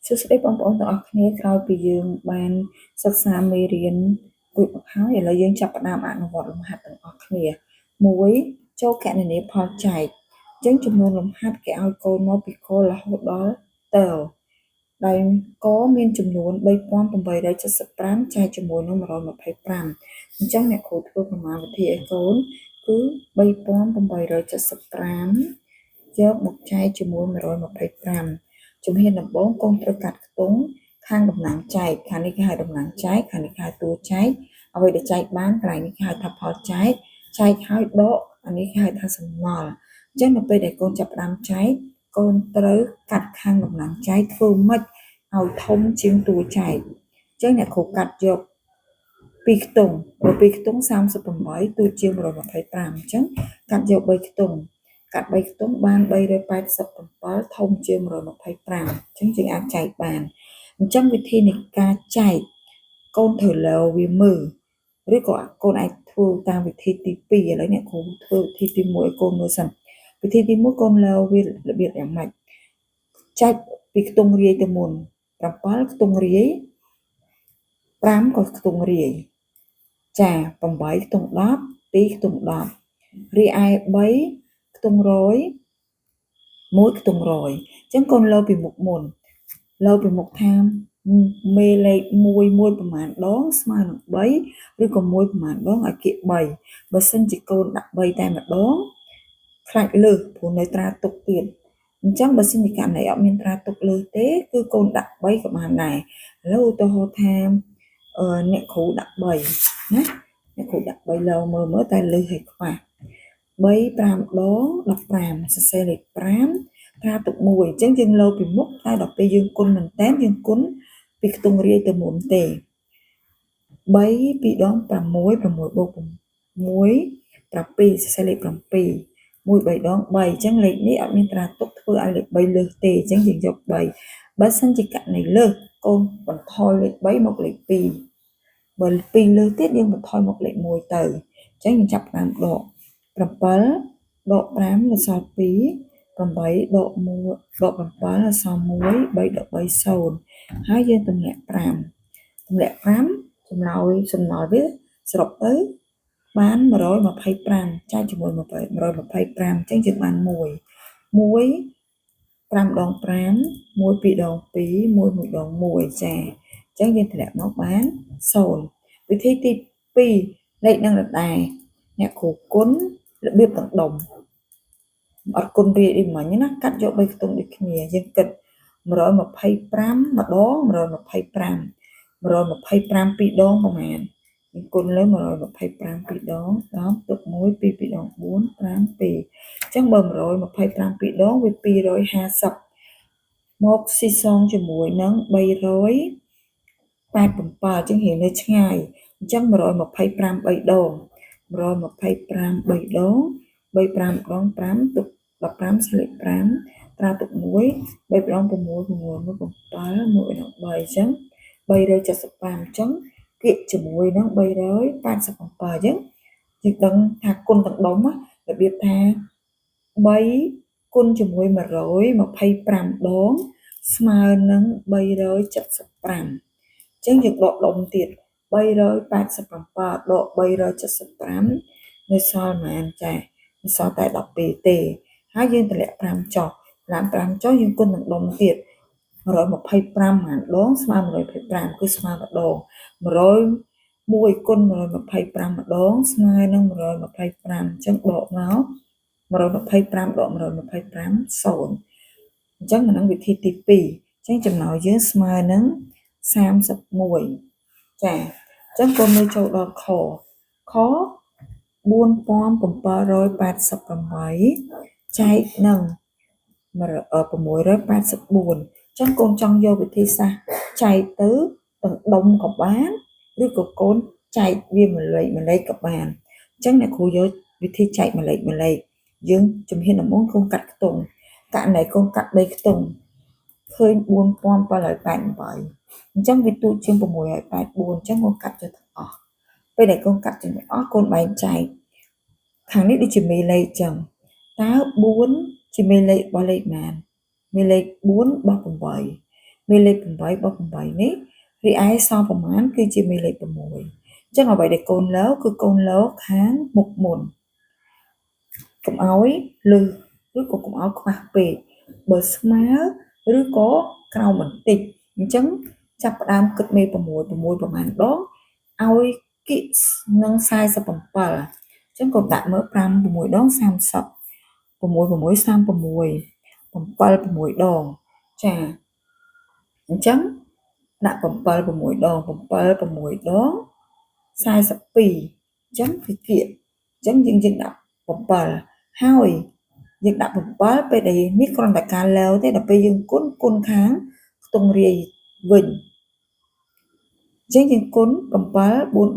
សួស្តីបងប្អូនទាំងអស់គ្នាក្រោយពីយើងបានសិក្សាមេរៀនរួចមកហើយឥឡូវយើងចាប់ផ្ដើមអនុវត្តលំហាត់ទាំងអស់គ្នា1ចូលគណនាផលចែកអញ្ចឹងចំនួនលំហាត់គេឲ្យកូនមកពីករហូតដល់តដែលកមានចំនួន3875ចែកជាមួយនឹង125អញ្ចឹងអ្នកគ្រូធ្វើប្រមាណវិធីឲ្យកូនគឺ3875យកមកចែកជាមួយ125ជំហានដំបូងកូនត្រូវកាត់ខ្ទង់ខាងតំណាងចែកខាងនេះគេហៅតំណាងចែកខាងនេះគេហៅតួចែកអ្វីដែលចែកបានកន្លែងនេះគេហៅថាផលចែកចែកហើយដកអានេះគេហៅថាសំណល់អញ្ចឹងនៅពេលដែលកូនចាប់ផ្ដើមចែកកូនត្រូវកាត់ខាងតំណាងចែកធ្វើម៉េចឲ្យធំជាងតួចែកអញ្ចឹងអ្នកគ្រូកាត់យក2ខ្ទង់2ខ្ទង់38តួជាង125អញ្ចឹងកាត់យក3ខ្ទង់កាត់3ខ្ទង់បាន387ធំជាង125អញ្ចឹងយើងអាចចែកបានអញ្ចឹងវិធីនៃការចែកកូនត្រូវលើវាមើលឬក៏កូនអាចធ្វើតាមវិធីទី2ឥឡូវអ្នកគ្រូធ្វើវិធីទី1ឲ្យកូនមើលសិនវិធីទី1កូនលើវារបៀបយ៉ាងម៉េចចែកពីខ្ទង់រាយទៅមុន7ខ្ទង់រាយ5ក៏ខ្ទង់រាយចា8ខ្ទង់10 2ខ្ទង់10រីឯ3ខ្ទង់100 1ខ្ទង់100អញ្ចឹងកូនលើពីមុខមុនលើពីមុខថាមេលេខ1ប្រមាណដងស្មើនឹង3ឬក៏1ប្រមាណដងឲ្យគៀក3បើសិនជាកូនដាក់3តែម្ដងខ្លាចលើសព្រោះនៅត្រាទុកទៀតអញ្ចឹងបើសិនជាករណីអត់មានត្រាទុកលើសទេគឺកូនដាក់3ក៏បានដែរឥឡូវឧទាហរណ៍ថាអ្នកគ្រូដាក់3ណាអ្នកគ្រូដាក់3លើមើលតែលើសឲ្យខ្វះ3 5ដង15សរសេរលេខ5ត្រាទុក1អញ្ចឹងយើងលើពីមុខតែដល់ពេលយើងគុណមែនតើយើងគុណពីខ្ទង់រាយទៅមុនទេ3 2ដង6 6បូក6 7សរសេរលេខ7 1 3ដង3អញ្ចឹងលេខនេះអត់មានត្រាទុកធ្វើឲ្យលេខ3លើសទេអញ្ចឹងយើងយក3បើសិនជាករណីលើសកូនបន្ថយលេខ3មកលេខ2បើ2លើសទៀតយើងបន្ថយមកលេខ1ទៅអញ្ចឹងយើងចាប់តាមដក7ដក5នៅសល់2 8ដក1ដក7នៅសល់1 3ដក3 0ហើយយើងទម្លាក់5ចម្លើយសំណល់វាសរុបទៅបាន125ចែកជាមួយ125អញ្ចឹងយើងបាន1 5ដង5 1 2ដង2 1 1ដង1ចាអញ្ចឹងយើងធ្លាក់មកបាន0វិធីទី2លេខនឹងដដែលអ្នកគ្រូគុណរបៀបទាំងដុំអត់គុណរាយដូចមិញណាកាត់យក3ខ្ទង់ដូចគ្នាយើងគិត125ម្ដង125 125 2ដងប្រហែលយើងគុណលើ125 2ដង10ទុក1 2 2ដង4 5 2អញ្ចឹងបើ125 2ដងវា250មកស៊ីសងជាមួយនឹង387អញ្ចឹងរៀងនៅឆ្ងាយអញ្ចឹង125 3ដង125 3ដង3 5ដង5ទុក15ស្លេក5ត្រាទុក1 3ដង6 6 1 7 1ដង3អញ្ចឹង375អញ្ចឹងគៀកជាមួយនឹង387អញ្ចឹងយើងដឹងថាគុណទាំងដុំរបៀបថា3គុណជាមួយ125ដងស្មើនឹង375អញ្ចឹងយើងដកដុំទៀត387ដក375នៅសល់ប៉ុន្មានចានៅសល់តែ12ទេហើយយើងតម្លាក់5ចុះឡើង5ចុះយើងគុណនឹងដុំទៀត125ម៉ានដងស្មើ125គឺស្មើម្ដង101គុណ125ម្ដងស្មើនឹង125អញ្ចឹងដកមក125ដក125 0អញ្ចឹងអានឹងវិធីទី2អញ្ចឹងចំណោយយើងស្មើនឹង31ចាអញ្ចឹងកូនមើលចូលដល់ខ4788ចែកនឹង684អញ្ចឹងកូនចង់យកវិធីសាស្ត្រចែកទៅទាំងដុំក៏បានឬក៏កូនចែកវាមួយលេខក៏បានអញ្ចឹងអ្នកគ្រូយកវិធីចែកមួយលេខយើងជំហានដំបូងកូនកាត់ខ្ទង់ករណីកូនកាត់3ខ្ទង់ឃើញ4788អញ្ចឹងវាទូចជាង684អញ្ចឹងកូនកាត់ចុះទាំងអស់ពេលដែលកូនកាត់ទាំងអស់កូនបែងចែកខាងនេះដូចជាមេលេខអញ្ចឹងតើ4ជាមេលេខរបស់លេខណាមេលេខ4របស់8 មេលេខ8បូក8នេះរីឯសល់ប្រមាណគឺជាមេលេខ6អញ្ចឹងអ្វីដែលកូនលើគឺកូនលើខាងមុខមុនកុំឲ្យលើសឬក៏កុំឲ្យខ្វះពេកបើស្មើឬក៏ក្រោមបន្តិចអញ្ចឹងចាប់ផ្ដើមគិតមេ6ប្រមាណដងឲ្យគិនឹង47អញ្ចឹងកូនដាក់មើល5 6ដង30 6 6 36 7 6ដងចាអញ្ចឹងដាក់7 6ដង7 6ដង42អញ្ចឹងគឺគៀកអញ្ចឹងយើងដាក់7ហើយយើងដាក់7ពេលដែលនេះគ្រាន់តែការលើទេដល់ពេលយើងគុណខាងខ្ទង់រាយវិញអញ្ចឹងយើងគុណ7 4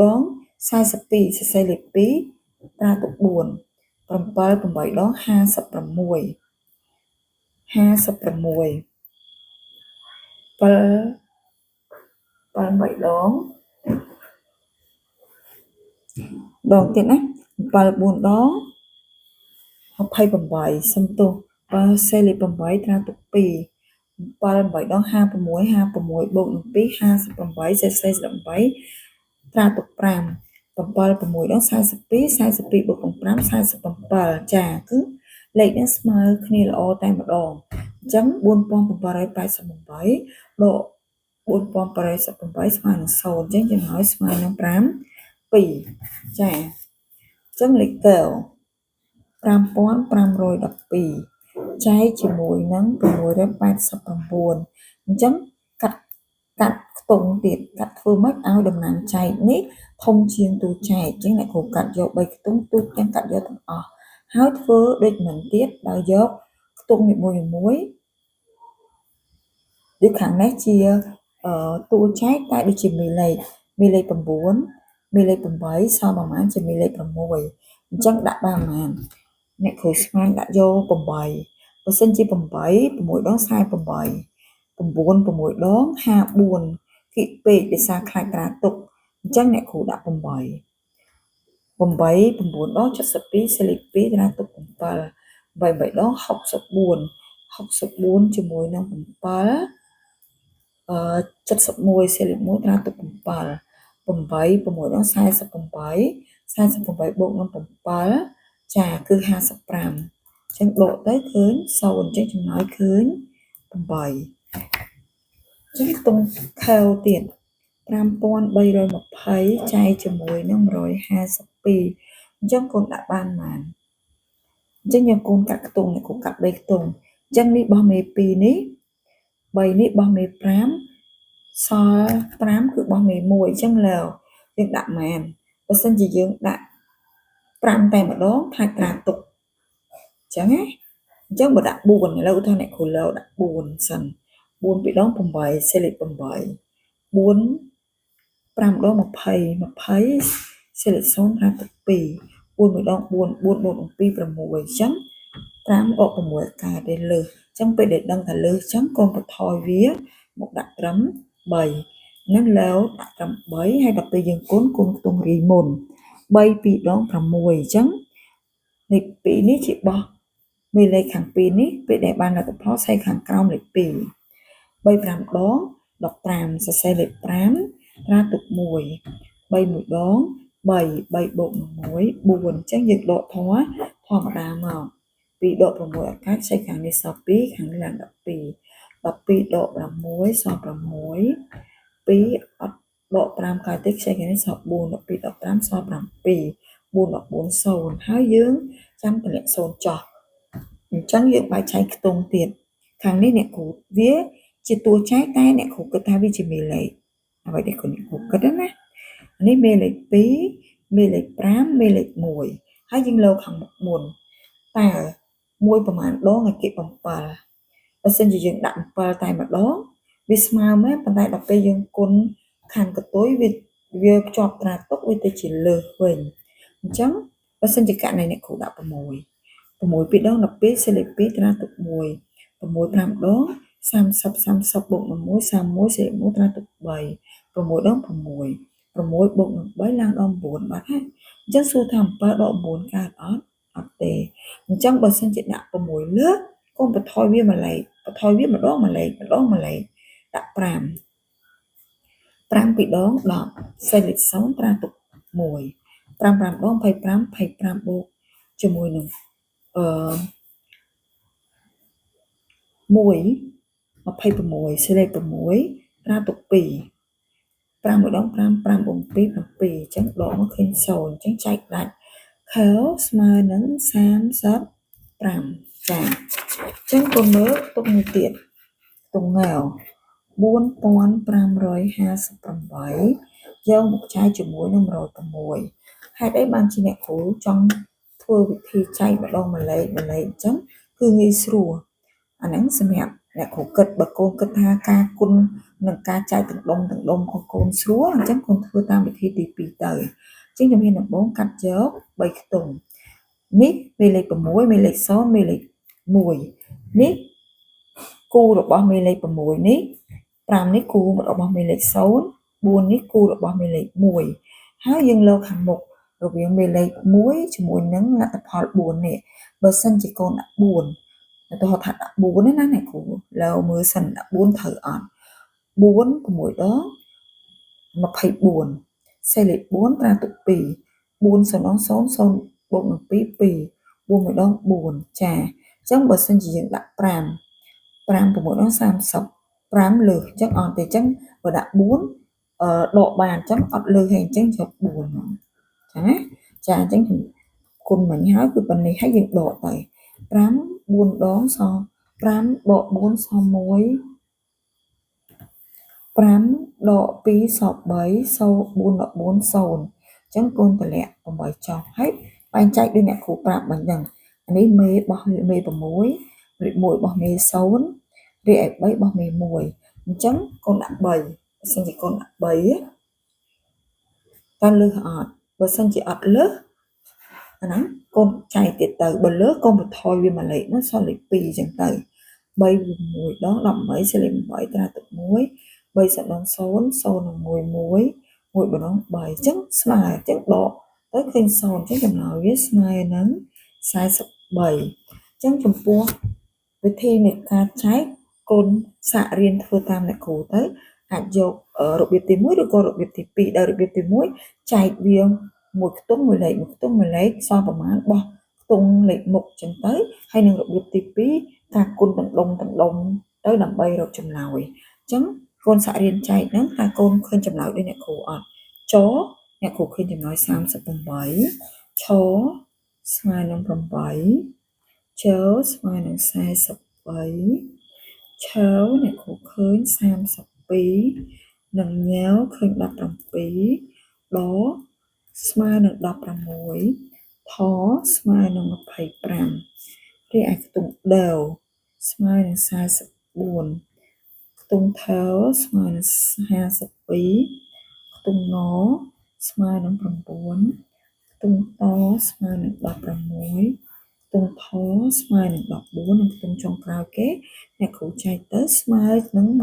ដង42សរសេរលេខ2ប្រើទុក4 7 8ដង56 56 7 8ដងទៀតណា7 4ដង28សំទោសបើសេលេខ8ត្រាទុក2 7 8ដង56 56បូកនឹង2 58សេសេ8ត្រាទុក5 7 6ដង42 42បូកនឹង5 47ចាគឺលេខនេះស្មើគ្នាល្អតែម្ដងអញ្ចឹង4788ដក4888ស្មើនឹង0អញ្ចឹងយើងឲ្យស្មើនឹង5 2ចាអញ្ចឹងលេខកែវ5512ចែកជាមួយនឹង689អញ្ចឹងកាត់ខ្ទង់ទៀតកាត់ធ្វើម៉េចឲ្យតំណាងចែកនេះធំជាងទូចែកអញ្ចឹងអ្នកគ្រូកាត់យក3ខ្ទង់ទូចទាំងកាត់យកទាំងអស់ហើយធ្វើដូចមិនទៀតដោយយកខ្ទង់នីមួយដូចខាងនេះជាតួចែកតែដូចជាមេលេខ9មេលេខ8សល់ប្រមាណជាមេលេខ6អញ្ចឹងដាក់បានប្រមាណអ្នកគ្រូស្មានដាក់យក8បើសិនជា8 6ដង48 9 6ដង54គិពេកដោយសារខ្លាចត្រាទុកអញ្ចឹងអ្នកគ្រូដាក់8 8 9ដង72សេលេខ2ត្រាទុក7 8 8ដង64ជាមួយនឹង7 71សេលេខ1ត្រាទុក7 8 6ដង48 48បូកនឹង7ចាគឺ55អញ្ចឹងដកទៅឃើញ0អញ្ចឹងចំណោយឃើញ8អញ្ចឹងខ្ទង់ខែវទៀត5320ចែកជាមួយនឹង152អញ្ចឹងកូនដាក់បានប៉ុន្មានអញ្ចឹងយើងកូនកាត់ខ្ទង់នេះកូនកាត់3ខ្ទង់អញ្ចឹងនេះបោះមេ2នេះ3នេះបោះមេ5សល់5គឺបោះមេ1អញ្ចឹងលើយើងដាក់ម៉ានបើសិនជាយើងដាក់5តែម្ដងខ្លាចត្រាទុកអញ្ចឹងណាអញ្ចឹងបើដាក់4ឥឡូវឧទាហរណ៍អ្នកគ្រូលើដាក់4សិន4 2ដង8សេលេខ8 4 5ដង20 20សេលេខ0ត្រាទុក2 4 1ដង4 4បូកនឹង2 6អញ្ចឹង5បូក6កើតទេលើសអញ្ចឹងពេលដែលដឹងថាលើសអញ្ចឹងកូនបន្ថយវាមកដាក់ត្រឹម3នឹងលើដាក់ត្រឹម3ហើយដល់ពេលយើងគុណខ្ទង់រាយមុន3 2ដង6អញ្ចឹងលេខ2នេះជាបោះមេលេខខាង2នេះពេលដែលបានលទ្ធផលស្អីខាងក្រោមលេខ2 3 5ដង15សរសេរលេខ5ត្រាទុក1 3 1ដង3 3បូក1 4អញ្ចឹងយើងដកធម៌ធម្មតាមក2ដក6អកាច់ស្អីខាងនេះសល់2ខាងនេះឡើង12 12ដក6សល់6 2អត់ដក5កើតទេខ្ចីខាងនេះសល់4 12ដក5សល់7 4 14 0ហើយយើងចាំតម្លាក់0ចោះអញ្ចឹងយើងបែកចែកខ្ទង់ទៀតខាងនេះអ្នកគ្រូវាជាតួចែកតែអ្នកគ្រូគិតថាវាជាមេលេខអ្វីដែលគ្រូគិតណានេះមេលេខ2មេលេខ5មេលេខ1ហើយយើងលើខាងមុនតើ1ប្រមាណដងឲ្យគេ7បើសិនជាយើងដាក់7តែម្ដងវាស្មើមែនប៉ុន្តែដល់ពេលយើងគុណខាងកតុយវាភ្ជាប់ត្រាទុកវាទៅជាលើសវិញអញ្ចឹងបើសិនជាករណីអ្នកគ្រូដាក់6 6 2ដង12សេលេខ2ត្រាទុក1 6 5ដង30 30បូកនឹង1 31សេលេខ1ត្រាទុក3 6ដង6 6បូកនឹង3ឡើងដល់9បាត់ហើយអញ្ចឹងសួរថា7ដក9កើតអត់ទេអញ្ចឹងបើសិនជាដាក់6លើកកូនបន្ថយវាមួយលេខបន្ថយវាម្ដងមួយលេខ ដាក់5 5ពីដង10សេលេខ0ត្រាទុក1 5 5ដង25 25បូកជាមួយនឹង1 26សេលេខ6ត្រាទុក2 5ម្ដង5 5បូក2 7អញ្ចឹងដកមកឃើញ0អញ្ចឹងចែកដាច់ខែស្មើនឹង35ចាអញ្ចឹងកូនមើលទុកមួយទៀតទុកងៅ4558យកមកចែកជាមួយនឹង106ហេតុអីបានជាអ្នកគ្រូចង់ធ្វើវិធីចែកម្ដងម្លេកម្លេអញ្ចឹងគឺងាយស្រួលអាហ្នឹងសម្រាប់អ្នកគ្រូគិតបើកូនគិតថាការគុណនិងការចែកទាំងដុំของកូនស្រួលអញ្ចឹងកូនធ្វើតាមវិធីទី2ទៅអញ្ចឹងជំហានដំបូងកាត់យក3ខ្ទង់នេះមេលេខ6មេលេខ0មេលេខ1នេះគូរបស់មេលេខ6នេះ5នេះគូរបស់មេលេខ0 4នេះគូរបស់មេលេខ1ហើយយើងលើខាងមុខរវាងមេលេខ1ជាមួយនឹងលទ្ធផល4នេះបើសិនជាកូនដាក់4ឧទាហរណ៍ថាដាក់4ណាអ្នកគ្រូលើមើលសិនដាក់4ត្រូវអត់4 6ដង24សេលេខ4ត្រាទុក2 4 0 0 0បូកនឹង2 2 4ម្ដង4ចាអញ្ចឹងបើសិនជាយើងដាក់5 6ដង30 5លើសអញ្ចឹងអត់ទេអញ្ចឹងបើដាក់4ដកបានអញ្ចឹងអត់លើសហើយអញ្ចឹងយក4មកចាណាចាអញ្ចឹងគុណមិញហើយគឺប៉ុណ្ណេះហើយយើងដកទៅ5 4ដងស5ដក4ស1 5ដក2ស3ស4ដក4 0អញ្ចឹងកូនតម្លាក់8ចុះហើយបែងចែកដូចអ្នកគ្រូប្រាប់បាញ់ហ្នឹងអានេះមេរបស់មេ6រីក1របស់មេ0រីឯ3របស់មេ1អញ្ចឹងកូនដាក់3បើសិនជាកូនដាក់3តើលើសអត់បើសិនជាអត់លើសអាហ្នឹងកូនចែកទៀតទៅបើលើសកូនបន្ថយវាមួយលេខនោះសល់លេខ2អញ្ចឹងទៅ3 6ដង18សេលេខ8ត្រាទុក1 3ដង0 0នឹង1 1 1ដង3អញ្ចឹងស្មើអញ្ចឹងដកទៅឃើញ0អញ្ចឹងចម្លើយវាស្មើនឹង43អញ្ចឹងចំពោះវិធីនៃការចែកកូនសាករៀនធ្វើតាមអ្នកគ្រូទៅអាចយករបៀបទី1ឬក៏របៀបទី2ដល់របៀបទី1ចែកវាមួយខ្ទង់មួយលេខមួយខ្ទង់មួយលេខសល់ប្រមាណបោះខ្ទង់លេខមុខចឹងទៅហើយនឹងរបៀបទី2ការគុណទាំងដុំទៅដើម្បីរកចម្លើយអញ្ចឹងកូនសាករៀនចែកហ្នឹងតើកូនឃើញចម្លើយដូចអ្នកគ្រូអត់ចអ្នកគ្រូឃើញចម្លើយ38ឆស្មើនឹង8ចស្មើនឹង43ឆអ្នកគ្រូឃើញ32និងញ៉ៅឃើញ17ដស្មើនឹង16ថស្មើនឹង25រីឯខ្ទង់ដស្មើនឹង44ខ្ទង់ថស្មើនឹង52ខ្ទង់ងស្មើនឹង9ខ្ទង់តស្មើនឹង16ខ្ទង់ថស្មើនឹង14និងខ្ទង់ចុងក្រោយគេអ្នកគ្រូចែកទៅស្មើនឹង25